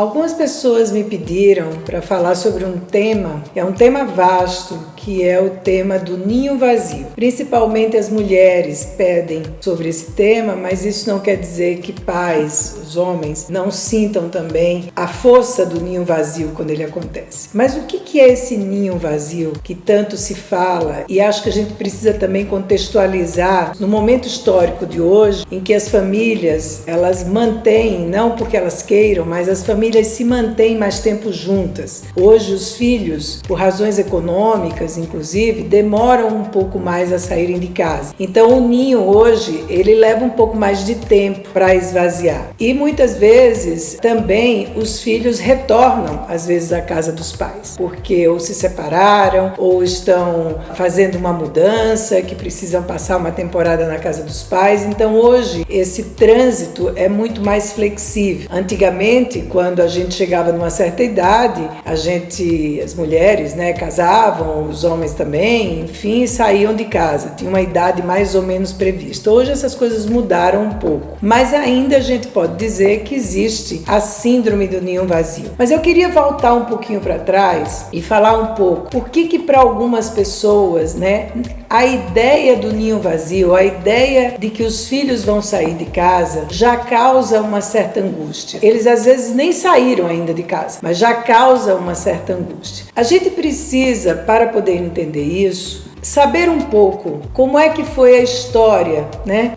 Algumas pessoas me pediram para falar sobre um tema, que é um tema vasto, que é o tema do ninho vazio. Principalmente as mulheres pedem sobre esse tema, mas isso não quer dizer que pais, os homens, não sintam também a força do ninho vazio quando ele acontece. Mas o que é esse ninho vazio que tanto se fala? E acho que a gente precisa também contextualizar no momento histórico de hoje, em que as famílias, elas mantêm, não porque elas queiram, mas as famílias se mantêm mais tempo juntas. Hoje os filhos, por razões econômicas, inclusive, demoram um pouco mais a saírem de casa. Então o ninho hoje, ele leva um pouco mais de tempo para esvaziar. E muitas vezes também os filhos retornam, às vezes, à casa dos pais, porque ou se separaram, ou estão fazendo uma mudança, que precisam passar uma temporada na casa dos pais. Então hoje esse trânsito é muito mais flexível. Antigamente, quando a gente chegava numa certa idade, as mulheres, casavam, os homens também, enfim, saíam de casa, tinha uma idade mais ou menos prevista. Hoje essas coisas mudaram um pouco, mas ainda a gente pode dizer que existe a síndrome do ninho vazio. Mas eu queria voltar um pouquinho para trás e falar um pouco por que para algumas pessoas, a ideia do ninho vazio, a ideia de que os filhos vão sair de casa já causa uma certa angústia. Eles às vezes nem saíram ainda de casa, mas já causa uma certa angústia. A gente precisa, para poder entender isso, saber um pouco como é que foi a história,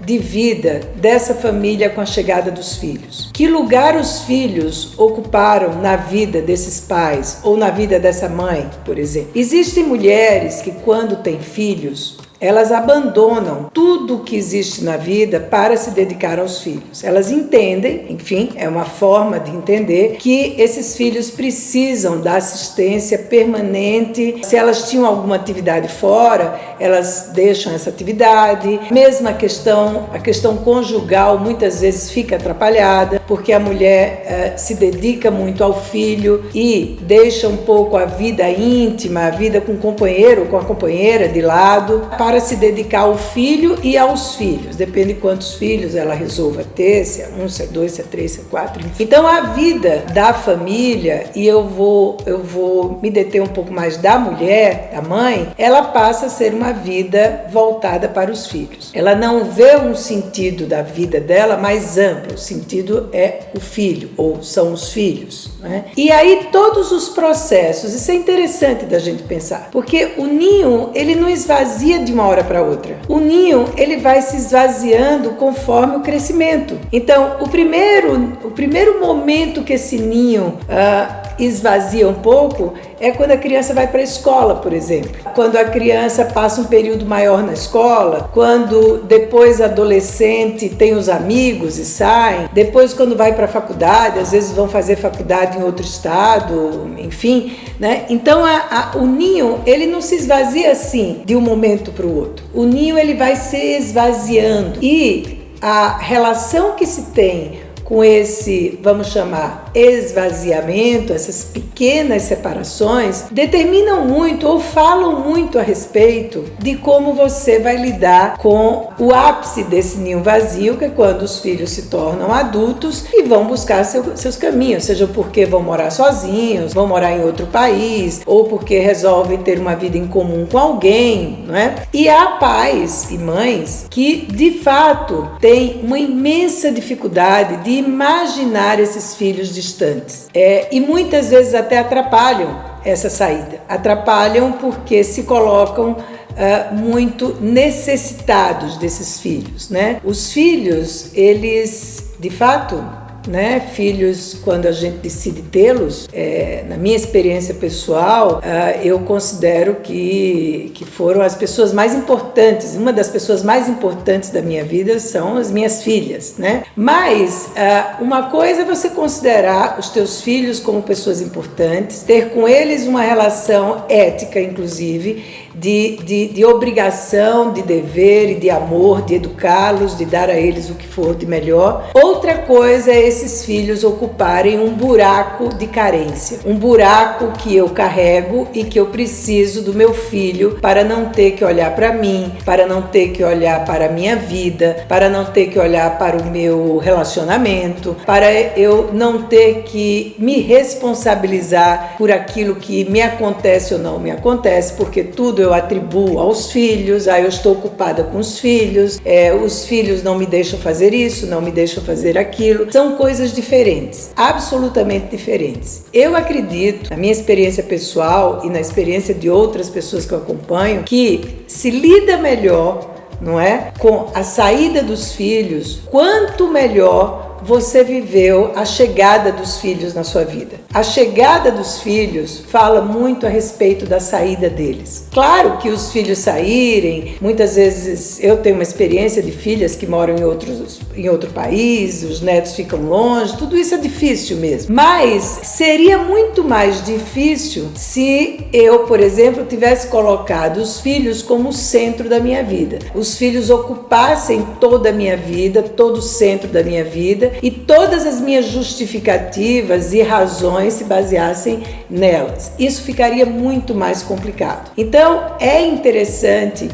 de vida dessa família com a chegada dos filhos. Que lugar os filhos ocuparam na vida desses pais ou na vida dessa mãe, por exemplo. Existem mulheres que, quando têm filhos, elas abandonam tudo que existe na vida para se dedicar aos filhos. Elas entendem, enfim, é uma forma de entender que esses filhos precisam da assistência permanente. Se elas tinham alguma atividade fora, elas deixam essa atividade. Mesmo a questão conjugal muitas vezes fica atrapalhada, porque a mulher se dedica muito ao filho e deixa um pouco a vida íntima, a vida com o companheiro ou com a companheira de lado, para se dedicar ao filho e aos filhos. Depende de quantos filhos ela resolva ter, se é um, se é dois, se é três, se é quatro, enfim. Então a vida da família, e eu vou me deter um pouco mais da mulher, da mãe, ela passa a ser uma vida voltada para os filhos. Ela não vê um sentido da vida dela mais amplo, o sentido é o filho, ou são os filhos, E aí todos os processos, isso é interessante da gente pensar, porque o ninho, ele não esvazia de uma hora para outra. O ninho, ele vai se esvaziando conforme o crescimento. Então, o primeiro momento que esse ninho esvazia um pouco é quando a criança vai para a escola, por exemplo. Quando a criança passa um período maior na escola, quando depois adolescente tem os amigos e saem, depois quando vai para a faculdade, às vezes vão fazer faculdade em outro estado, enfim, Então o ninho, ele não se esvazia assim de um momento para o outro. O ninho, ele vai se esvaziando e a relação que se tem com esse, vamos chamar, esvaziamento, essas pequenas separações, determinam muito ou falam muito a respeito de como você vai lidar com o ápice desse ninho vazio, que é quando os filhos se tornam adultos e vão buscar seus caminhos, seja porque vão morar sozinhos, vão morar em outro país, ou porque resolvem ter uma vida em comum com alguém, E há pais e mães que, de fato, têm uma imensa dificuldade de imaginar esses filhos distantes. E muitas vezes até atrapalham essa saída. Atrapalham porque se colocam muito necessitados desses filhos, Os filhos, eles, de fato, filhos, quando a gente decide tê-los, na minha experiência pessoal, eu considero que foram as pessoas mais importantes. Uma das pessoas mais importantes da minha vida são as minhas filhas, Mas uma coisa é você considerar os teus filhos como pessoas importantes, ter com eles uma relação ética, inclusive, de obrigação, de dever e de amor, de educá-los, de dar a eles o que for de melhor. Outra coisa é esses filhos ocuparem um buraco de carência, um buraco que eu carrego e que eu preciso do meu filho para não ter que olhar para mim, para não ter que olhar para a minha vida, para não ter que olhar para o meu relacionamento, para eu não ter que me responsabilizar por aquilo que me acontece ou não me acontece, porque tudo eu atribuo aos filhos, eu estou ocupada com os filhos não me deixam fazer isso, não me deixam fazer aquilo. São coisas diferentes, absolutamente diferentes. Eu acredito, na minha experiência pessoal e na experiência de outras pessoas que eu acompanho, que se lida melhor, não é, com a saída dos filhos, quanto melhor você viveu a chegada dos filhos na sua vida. A chegada dos filhos fala muito a respeito da saída deles. Claro que os filhos saírem, muitas vezes eu tenho uma experiência de filhas que moram em outro país, os netos ficam longe, tudo isso é difícil mesmo. Mas seria muito mais difícil se eu, por exemplo, tivesse colocado os filhos como o centro da minha vida. Os filhos ocupassem toda a minha vida, todo o centro da minha vida, e todas as minhas justificativas e razões se baseassem nelas. Isso ficaria muito mais complicado. Então, é interessante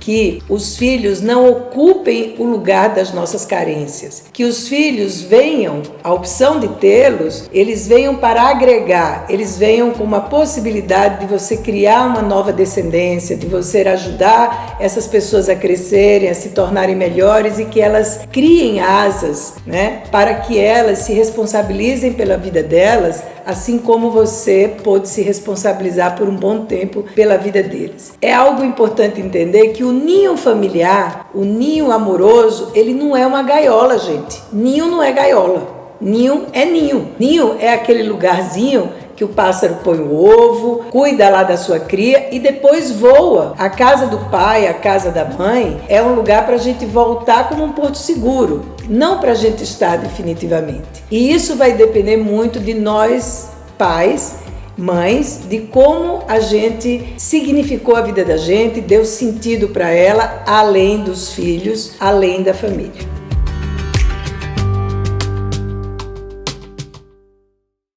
que os filhos não ocupem o lugar das nossas carências, que os filhos venham, a opção de tê-los, eles venham para agregar, eles venham com uma possibilidade de você criar uma nova descendência, de você ajudar essas pessoas a crescerem, a se tornarem melhores e que elas criem asas, né, para que elas se responsabilizem pela vida delas, assim como você pôde se responsabilizar por um bom tempo pela vida deles. É algo importante entender que o ninho familiar, o ninho amoroso, ele não é uma gaiola, gente. Ninho não é gaiola. Ninho é ninho. Ninho é aquele lugarzinho que o pássaro põe o ovo, cuida lá da sua cria e depois voa. A casa do pai, a casa da mãe, é um lugar para a gente voltar como um porto seguro, não para a gente estar definitivamente. E isso vai depender muito de nós, pais, mães, de como a gente significou a vida da gente, deu sentido para ela, além dos filhos, além da família.